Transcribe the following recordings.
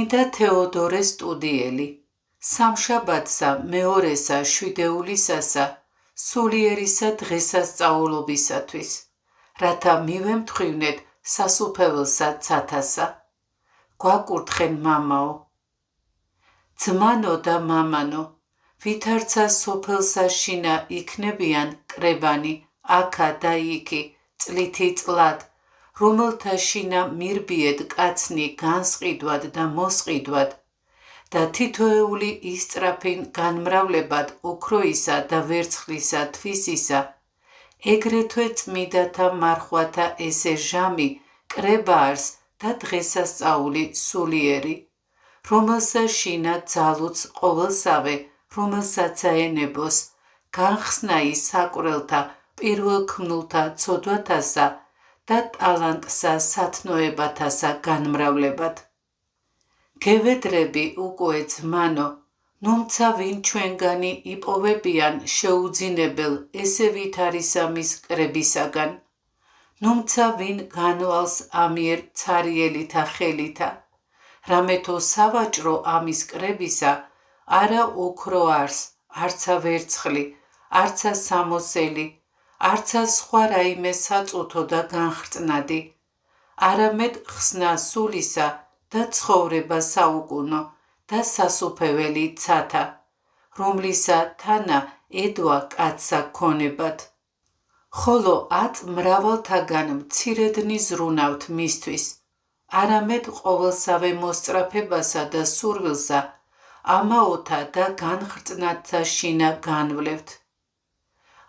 წმინდა თეოდორე სტუდიელი, სამშაბათსა მეორესა შვიდეულისასა, სულიერისა დღესასწაულობისათვის, რათა მივემთხვივნეთ სასუფეველსა ცათასა. გვაკურთხენ მამაო. ძმანო და მამანო, ვითარცა სოფელსა შინა იქნებიან კრებანი, აქა და იქი, წლითი წლად, რომელთა შინა მირბიედ კაცნი განსყიდვად და მოსყიდვად, და თითოეული ისწრაფინ განმრავლებად ოქროისა და ვერცხლისა თვისისა, ეგრეთვე წმიდათა მარხვათა ესე ჟამი კრება არს და დღესასწაული სულიერი, რომელსა შინა ძალუც ყოველსავე, რომელსაც აენებოს, განხსნაი საკვრელთა პირველ ქმნულთა ცოდვათასა და ტალანტსა სათნოებათასა განმრავლებად. გევედრები უკვე ძმანო, ნუმცა ვინ ჩვენგანი იპოვებიან შეუძინებელ ესე ვითარისა მის კრებისაგან, ნუმცა ვინ განვალს ამიერ ცარიელითა ხელითა, რამეთო სავაჭრო ამის კრებისა არა ოქრო არს, არცა ვერცხლი, არცა სამოსელი, არცა სხვა რაიმე საწუთო და განხრწნადი, არამედ ხსნა სულისა და ცხოვრება საუკუნო და სასუფეველი ცათა, რომლისა თანა ედვა კაცსა ქონებად. ხოლო ათ მრავალთაგან მცირედნი ზრუნავთ მისთვის, არამედ ყოველსავე მოსწრაფებასა და სურვილსა ამაოთა და განხრწნათა შინა განვლევთ.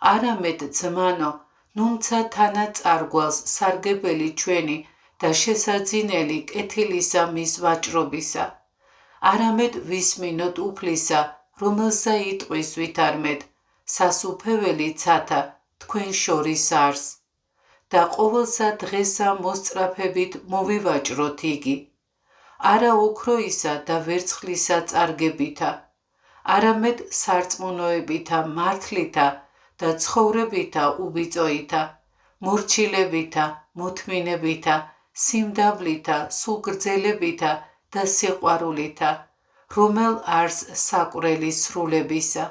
არამედ ძმანო, ნუმცა თანა წარგვალს სარგებელი ჩვენი და შესაძინელი კეთილისა მის ვაჭრობისა, არამედ ვისმინოთ უფლისა, რომელსა იტყვის ვითარმეთ, სასუფეველი ცათა თქვენ შორის არს, და ყოველსა დღესა მოსწრაფებით მოვივაჭროთ იგი, არა ოქროისა და ვერცხლისა წარგებითა, არამედ სარწმუნოებითა მართლითა და ცხოვრებითა უბიწოითა, მორჩილებითა, მოთმინებითა, სიმდაბლითა, სულგრძელებითა და სიყვარულითა, რომელ არს საკვრელი სრულებისა.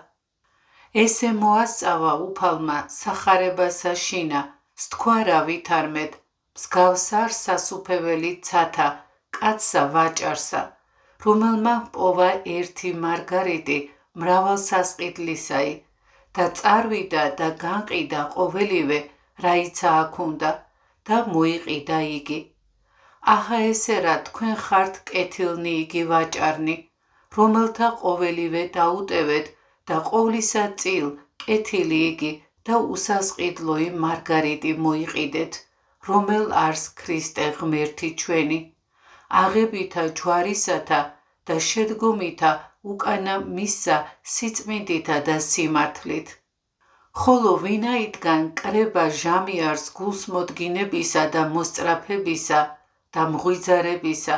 ესე მოასწავა უფალმა სახარებასა შინა, სთქვა ვითარმეთ, მსგავს არ სასუფეველი ცათა, კაცსა ვაჭარსა, რომელმა პოვა ერთი მარგარიტი მრავალსასყიდლისაი, და წარვიდა და განყიდა ყოველივე, რაიცა აქ უნდა, და მოიყიდა იგი. აჰა ესე რა თქვენ ხართ კეთილნი იგი ვაჭარნი, რომელთა ყოველივე დაუტევეთ და ყოვლისა წილ კეთილი იგი და უსასყიდლოი მარგარიტი მოიყიდეთ, რომელ არს ქრისტე ღმერთი ჩვენი, აღებითა ჯვარისათა და შედგომითა უკანა მისსა სიწმინდითა და სიმართლით. ხოლო ვინაიდან კრება ჟამი არს გულსმოდგინებისა და მოსწრაფებისა და მღვიძარებისა,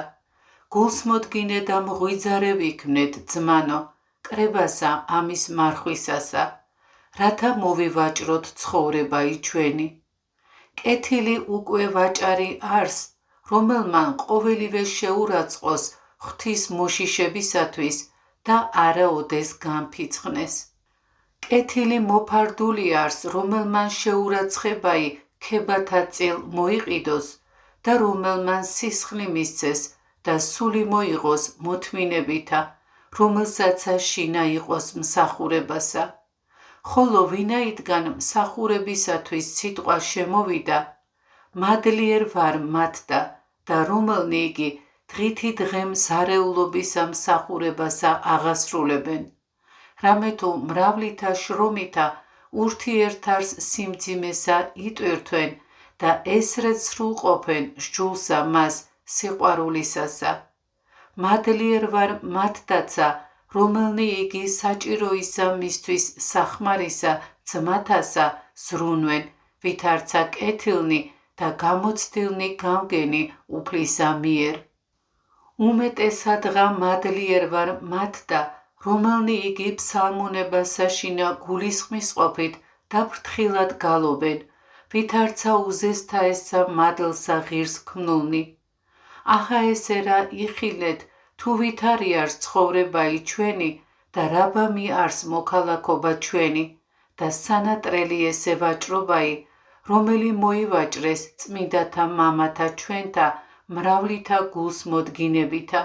გულსმოდგინე და მღვიძარე ვიქმნეთ ძმანო, კრებასა ამის მარხვისასა, რათა მოვივაჭროთ ცხოვრებაი ჩვენი. კეთილი უკვე ვაჭარი არს, რომელმან ყოველივე შეურაცხყოს ღვთის მოშიშებისათვის და არაოდეს განფიცხნეს. კეთილი მოფარდული არს, რომელმან შეურაცხებაი ქებათა წილ მოიყიდოს და რომელმან სისხლი მისცეს და სული მოიღოს მოთმინებითა, რომელსაცა შინა იყოს მსახურებასა. ხოლო ვინაიდან მსახურებისათვის სიტყვა შემოვიდა, მადლიერ ვარ მათდა და რომელნი იგი დღითი დღე მზარეულობისა მსახურებასა აღასრულებენ, რამეთო მრავლითა შრომითა ურთიერთარს სიმძიმესა იტვირთვენ და ესრეთ სრულყოფენ სჯულსა მას სიყვარულისასა. მადლიერ ვარ მათთაცა, რომელნი იგი საჭიროისა მისთვის სახმარისა ძმათასა ზრუნვენ, ვითარცა კეთილნი და გამოცდილნი გამგენი უფლისა მიერ. უმეტესადღა მადლიერ ვარ მათდა, რომელნი იგი ფსალმუნებასა შინა გულისხმის ყოფით და ფრთხილად გალობენ, ვითარცა უზესთა ესა მადლსა ღირს ქმნულნი. აჰა ესე რა იხილეთ, თუ ვითარი არს ცხოვრებაი ჩვენი და რაბა მიარს მოქალაქობა ჩვენი და სანატრელი ესე ვაჭრობაი, რომელი მოივაჭრეს წმინდათა მამათა ჩვენთა მრავლითა გულს მოდგინებითა,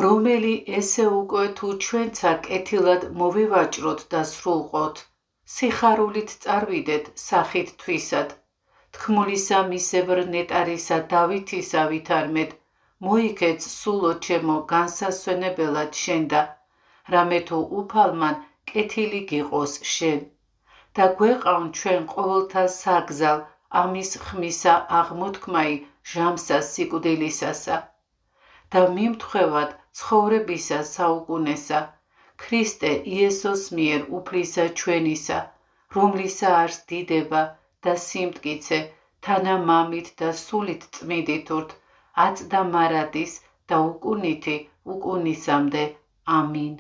რომელი ესე უკვე თუ ჩვენცა კეთილად მოვივაჭროთ და სრულყოთ, სიხარულით წარვიდეთ სახით თვისად, თქმულისა მისებრ ნეტარისა დავითისა ვითარმეთ, მოიქეც სულო ჩემო განსასვენებელად შენდა, რამე თუ უფალმან კეთილი გიყოს შენ და გვეყავ ჩვენ ყოველთა საგზალ ამის ხმისა აღმოთქმაი ჟამსა სიკვდილისასა და მიმთხვევად ცხოვრებისა საუკუნესა ქრისტე იესოს მიერ უფლისა ჩვენისა, რომლისა არს დიდება და სიმტკიცე თანა მამით და სულით წმიდითურთ აწ და მარადის და უკუნითი უკუნისამდე. ამინ.